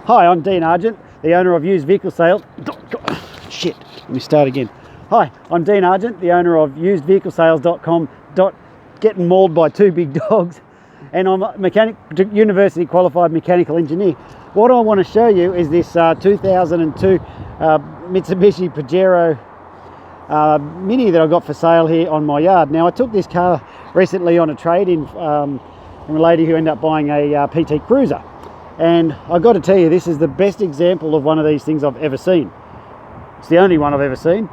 Hi, I'm Dean Argent, the owner of Used Vehicle Sales. Shit, let me start again. Hi, I'm Dean Argent, the owner of usedvehiclesales.com. Getting mauled by two big dogs, and I'm a university qualified mechanical engineer. What I want to show you is this 2002 Mitsubishi Pajero Mini that I got for sale here on my yard. Now, I took this car recently on a trade-in from a lady who ended up buying a PT Cruiser. And I've got to tell you, this is the best example of one of these things I've ever seen. It's the only one I've ever seen,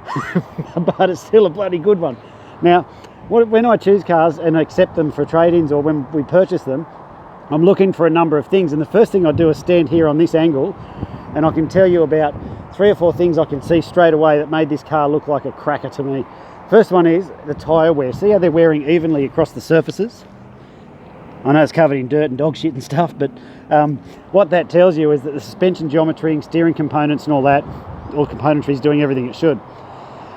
but it's still a bloody good one. Now, when I choose cars and accept them for trade-ins or when we purchase them, I'm looking for a number of things. And the first thing I do is stand here on this angle, and I can tell you about 3 or 4 things I can see straight away that made this car look like a cracker to me. First one is the tyre wear. See how they're wearing evenly across the surfaces? I know it's covered in dirt and dog shit and stuff, but what that tells you is that the suspension geometry and steering components and all that, all componentry is doing everything it should.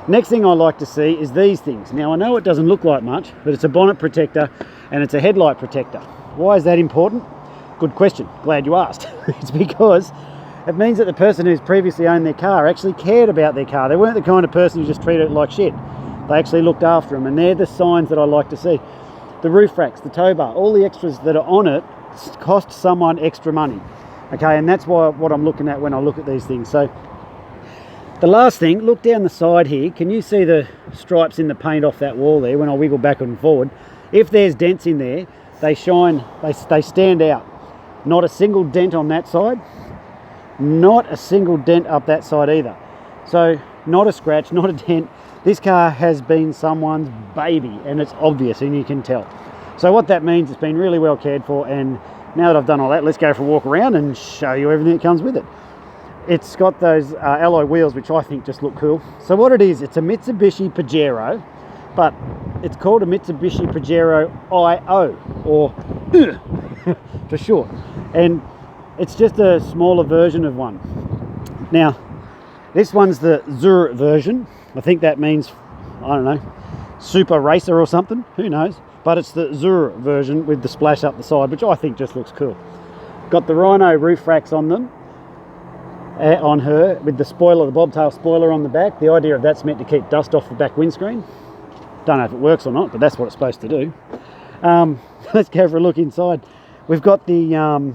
Next thing I like to see is these things. Now, I know it doesn't look like much, but it's a bonnet protector and it's a headlight protector. Why is that important? Good question. Glad you asked. It's because it means that the person who's previously owned their car actually cared about their car. They weren't the kind of person who just treated it like shit. They actually looked after them, and they're the signs that I like to see. The roof racks, the tow bar, all the extras that are on it cost someone extra money. Okay, and that's what I'm looking at when I look at these things. So the last thing, look down the side here. Can you see the stripes in the paint off that wall there when I wiggle back and forward? If there's dents in there, they shine, they stand out. Not a single dent on that side, not a single dent up that side either. So not a scratch, not a dent. This car has been someone's baby, and it's obvious, and you can tell. So what that means, it's been really well cared for, and now that I've done all that, let's go for a walk around and show you everything that comes with it. It's got those alloy wheels, which I think just look cool. So what it is, it's a Mitsubishi Pajero, but it's called a Mitsubishi Pajero IO, or for short. And it's just a smaller version of one. Now, this one's the Zur version. I think that means, I don't know, super racer or something, who knows. But it's the Zur version with the splash up the side, which I think just looks cool. Got the Rhino roof racks on them, on her, with the spoiler, the bobtail spoiler on the back. The idea of that's meant to keep dust off the back windscreen. Don't know if it works or not, but that's what it's supposed to do. Let's go for a look inside. We've got the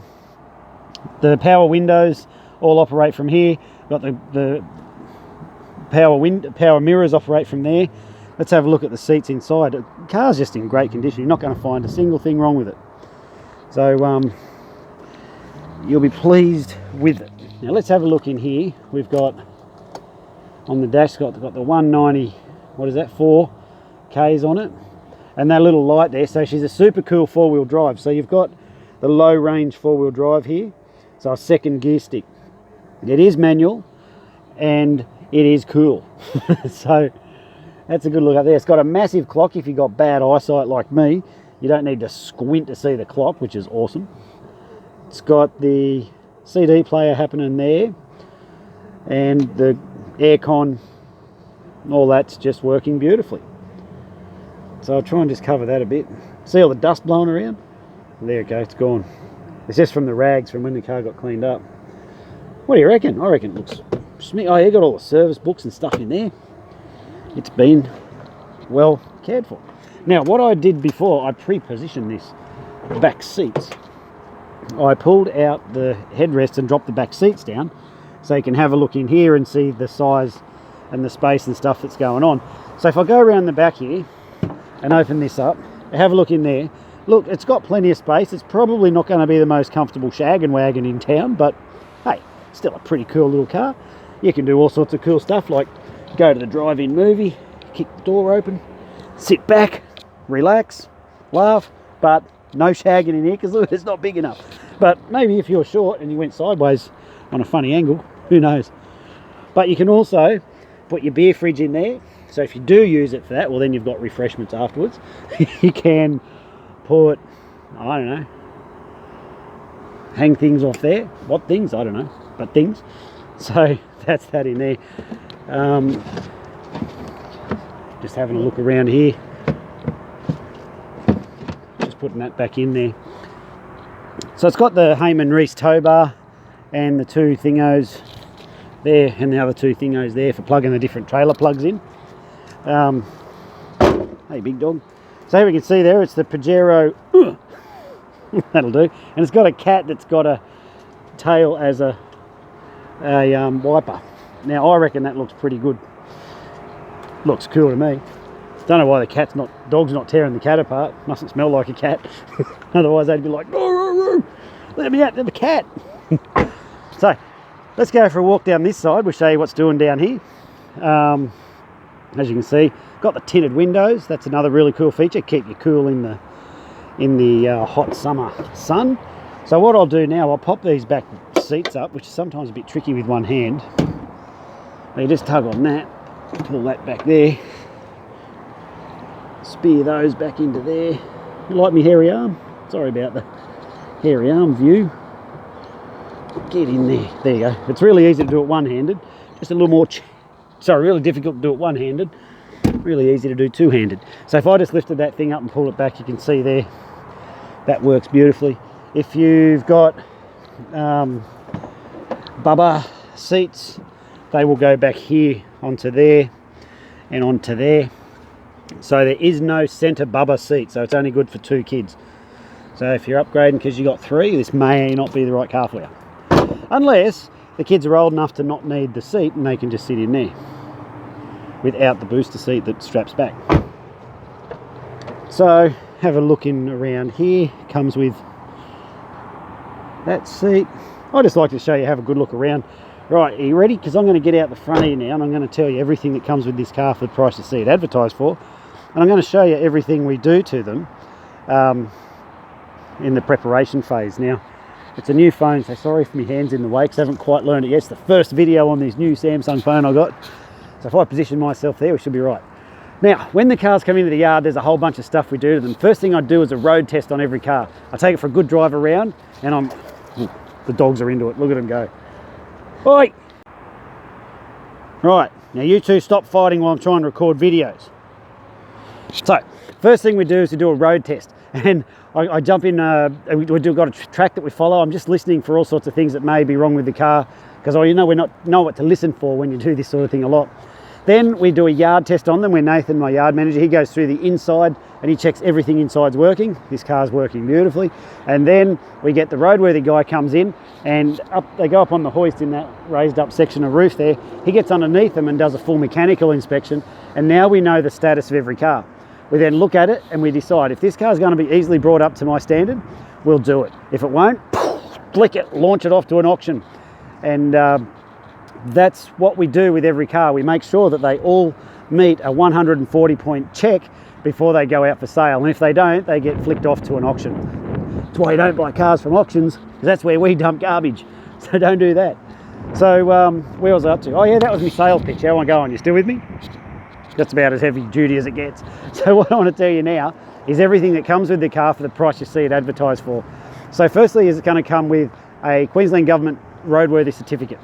power windows all operate from here. Got the power mirrors operate from there. Let's have a look at the seats inside. The car's just in great condition. You're not going to find a single thing wrong with it. So you'll be pleased with it. Now let's have a look in here. We've got on the dash got the 190, what is that, 4Ks on it, and that little light there. So she's a super cool 4-wheel drive. So you've got the low range 4-wheel drive here. So a second gear stick. It is manual and it is cool. So that's a good look up there. It's got a massive clock. If you've got bad eyesight like me, you don't need to squint to see the clock, which is awesome. It's got the CD player happening there, and the aircon, all that's just working beautifully. So I'll try and just cover that a bit. See all the dust blowing around? There it goes, it's gone. It's just from the rags from when the car got cleaned up. What do you reckon? I reckon it looks smear. Oh, you got all the service books and stuff in there. It's been well cared for. Now, what I did before, I pre-positioned this back seats. I pulled out the headrests and dropped the back seats down so you can have a look in here and see the size and the space and stuff that's going on. So if I go around the back here and open this up, have a look in there. Look, it's got plenty of space. It's probably not going to be the most comfortable shag and wagon in town, but hey, still a pretty cool little car. You can do all sorts of cool stuff like go to the drive-in movie, kick the door open, sit back, relax, laugh, but no shagging in here because look, it's not big enough. But maybe if you're short and you went sideways on a funny angle, who knows. But you can also put your beer fridge in there. So if you do use it for that, well then you've got refreshments afterwards. You can put, I don't know, hang things off there. What things? I don't know, but things. So that's that in there. Just having a look around here. Just putting that back in there. So it's got the Heyman Reese tow bar and the two thingos there, and the other two thingos there for plugging the different trailer plugs in. Hey, big dog. So here we can see there, it's the Pajero. That'll do. And it's got a cat that's got a tail as a wiper. Now I reckon that looks pretty good. Looks cool to me. Don't know why the dog's not tearing the cat apart. Mustn't smell like a cat. Otherwise they'd be like, oh, let me out, there's a cat. So let's go for a walk down this side. We'll show you what's doing down here. As you can see, got the tinted windows. That's another really cool feature. Keep you cool in the hot summer sun. So what I'll do now, I'll pop these back seats up, which is sometimes a bit tricky with one hand. You just tug on that, pull that back there, spear those back into there. You like me hairy arm? Sorry about the hairy arm view. Get in there. There you go. It's really easy to do it one-handed. Just a little more, really difficult to do it one-handed. Really easy to do two-handed. So if I just lifted that thing up and pull it back, you can see there, that works beautifully. If you've got bubba seats, they will go back here onto there and onto there. So there is no center bubba seat, so it's only good for 2 kids. So if you're upgrading because you got 3, this may not be the right car for you. Unless the kids are old enough to not need the seat and they can just sit in there without the booster seat that straps back. So have a look in around here. Comes with that seat. I just like to show you, have a good look around. Right, are you ready? Because I'm going to get out the front here now and I'm going to tell you everything that comes with this car for the price you see it advertised for. And I'm going to show you everything we do to them in the preparation phase. Now, it's a new phone, so sorry if my hand's in the way because I haven't quite learned it yet. It's the first video on this new Samsung phone I got. So if I position myself there, we should be right. Now, when the cars come into the yard, there's a whole bunch of stuff we do to them. First thing I do is a road test on every car. I take it for a good drive around and the dogs are into it. Look at them go. Oi! Right, now you two stop fighting while I'm trying to record videos. So, first thing we do is to do a road test. And I jump in, we've got a track that we follow. I'm just listening for all sorts of things that may be wrong with the car, because we know what to listen for when you do this sort of thing a lot. Then we do a yard test on them where Nathan, my yard manager, he goes through the inside and he checks everything inside's working. This car's working beautifully. And then we get the roadworthy guy comes in and they go up on the hoist in that raised up section of roof there. He gets underneath them and does a full mechanical inspection. And now we know the status of every car. We then look at it and we decide if this car is going to be easily brought up to my standard, we'll do it. If it won't, flick it, launch it off to an auction. And that's what we do with every car. We make sure that they all meet a 140 point check before they go out for sale. And if they don't, they get flicked off to an auction. That's why you don't buy cars from auctions, because that's where we dump garbage. So don't do that. So where was I up to? Oh yeah, that was my sales pitch. How am I going? You still with me? That's about as heavy duty as it gets. So what I want to tell you now is everything that comes with the car for the price you see it advertised for. So firstly, is it going to come with a Queensland Government roadworthy certificate.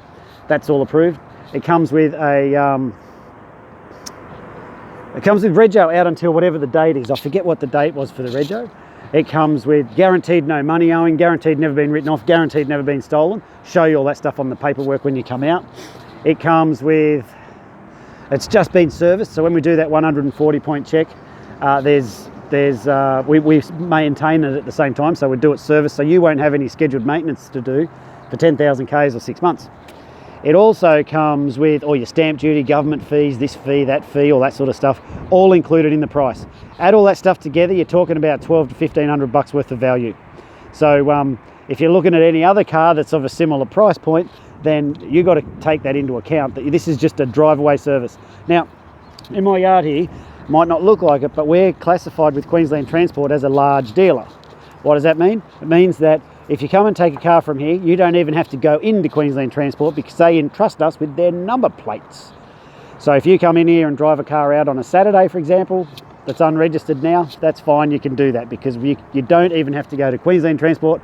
That's all approved. It comes with a rego out until whatever the date is. I forget what the date was for the rego. It comes with guaranteed no money owing, guaranteed never been written off, guaranteed never been stolen. Show you all that stuff on the paperwork when you come out. It comes with, it's just been serviced. So when we do that 140 point check, we maintain it at the same time. So we do it service. So you won't have any scheduled maintenance to do for 10,000 Ks or 6 months. It also comes with all your stamp duty, government fees, this fee, that fee, all that sort of stuff, all included in the price. Add all that stuff together, you're talking about 12 to 1,500 bucks worth of value. So if you're looking at any other car that's of a similar price point, then you've got to take that into account, that this is just a drive-away service. Now, in my yard here, might not look like it, but we're classified with Queensland Transport as a large dealer. What does that mean? It means that if you come and take a car from here, you don't even have to go into Queensland Transport because they entrust us with their number plates. So if you come in here and drive a car out on a Saturday, for example, that's unregistered now, that's fine, you can do that because you don't even have to go to Queensland Transport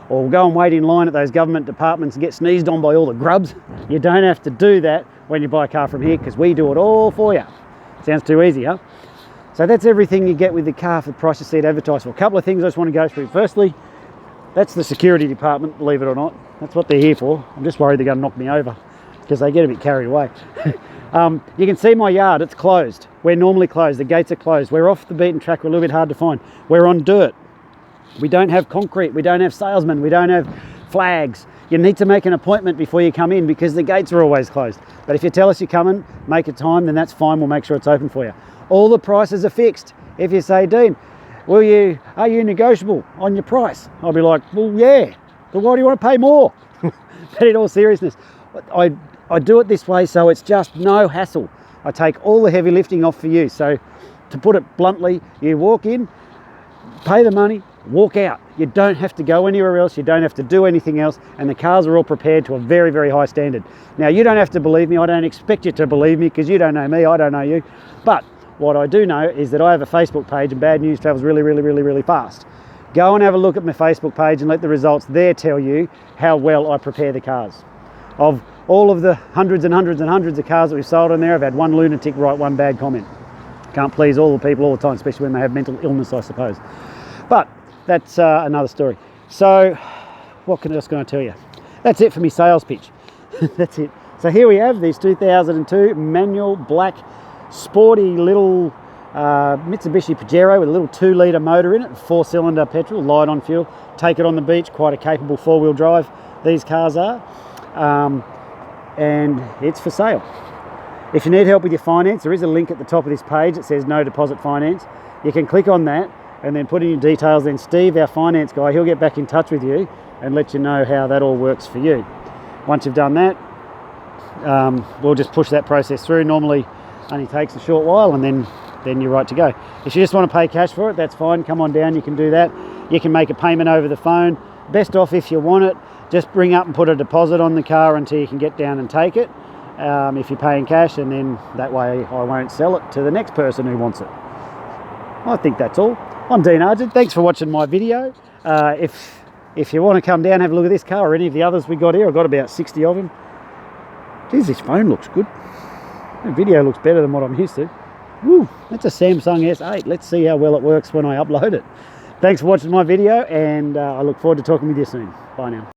or go and wait in line at those government departments and get sneezed on by all the grubs. You don't have to do that when you buy a car from here because we do it all for you. Sounds too easy, huh? So that's everything you get with the car for the price you see it advertised for. A couple of things I just want to go through. Firstly, That's the security department, believe it or not. That's what they're here for. I'm just worried they're going to knock me over because they get a bit carried away. You can see my yard, it's closed. We're normally closed, the gates are closed. We're off the beaten track, we're a little bit hard to find. We're on dirt. We don't have concrete, we don't have salesmen, we don't have flags. You need to make an appointment before you come in because the gates are always closed. But if you tell us you're coming, make a time, then that's fine, we'll make sure it's open for you. All the prices are fixed. If you say, Dean, are you negotiable on your price? I'll be like, well, yeah, but why do you want to pay more? But in all seriousness, I do it this way so it's just no hassle. I take all the heavy lifting off for you. So to put it bluntly, you walk in, pay the money, walk out. You don't have to go anywhere else, you don't have to do anything else, and the cars are all prepared to a very, very high standard. Now, you don't have to believe me, I don't expect you to believe me because you don't know me, I don't know you, but what I do know is that I have a Facebook page and bad news travels really, really, really, really fast. Go and have a look at my Facebook page and let the results there tell you how well I prepare the cars. Of all of the hundreds and hundreds and hundreds of cars that we've sold on there, I've had one lunatic write one bad comment. Can't please all the people all the time, especially when they have mental illness, I suppose. But that's another story. So what else can I tell you? That's it for me sales pitch. That's it. So here we have these 2002 manual black sporty little Mitsubishi Pajero with a little 2-litre motor in it, 4-cylinder petrol, light on fuel. Take it on the beach, quite a capable 4-wheel drive these cars are, and it's for sale. If you need help with your finance, there is a link at the top of this page that says no deposit finance. You can click on that and then put in your details, then Steve, our finance guy, he'll get back in touch with you and let you know how that all works for you. Once you've done that, we'll just push that process through. Normally only takes a short while, and then you're right to go. If you just want to pay cash for it, that's fine. Come on down, you can do that. You can make a payment over the phone. Best off, if you want it, just bring up and put a deposit on the car until you can get down and take it, if you're paying cash, and then that way I won't sell it to the next person who wants it. I think that's all. I'm Dean Argent. Thanks for watching my video. If you want to come down, have a look at this car or any of the others we got here, I've got about 60 of them. Geez, this phone looks good. The video looks better than what I'm used to. Woo, that's a Samsung S8. Let's see how well it works when I upload it. Thanks for watching my video, and I look forward to talking with you soon. Bye now.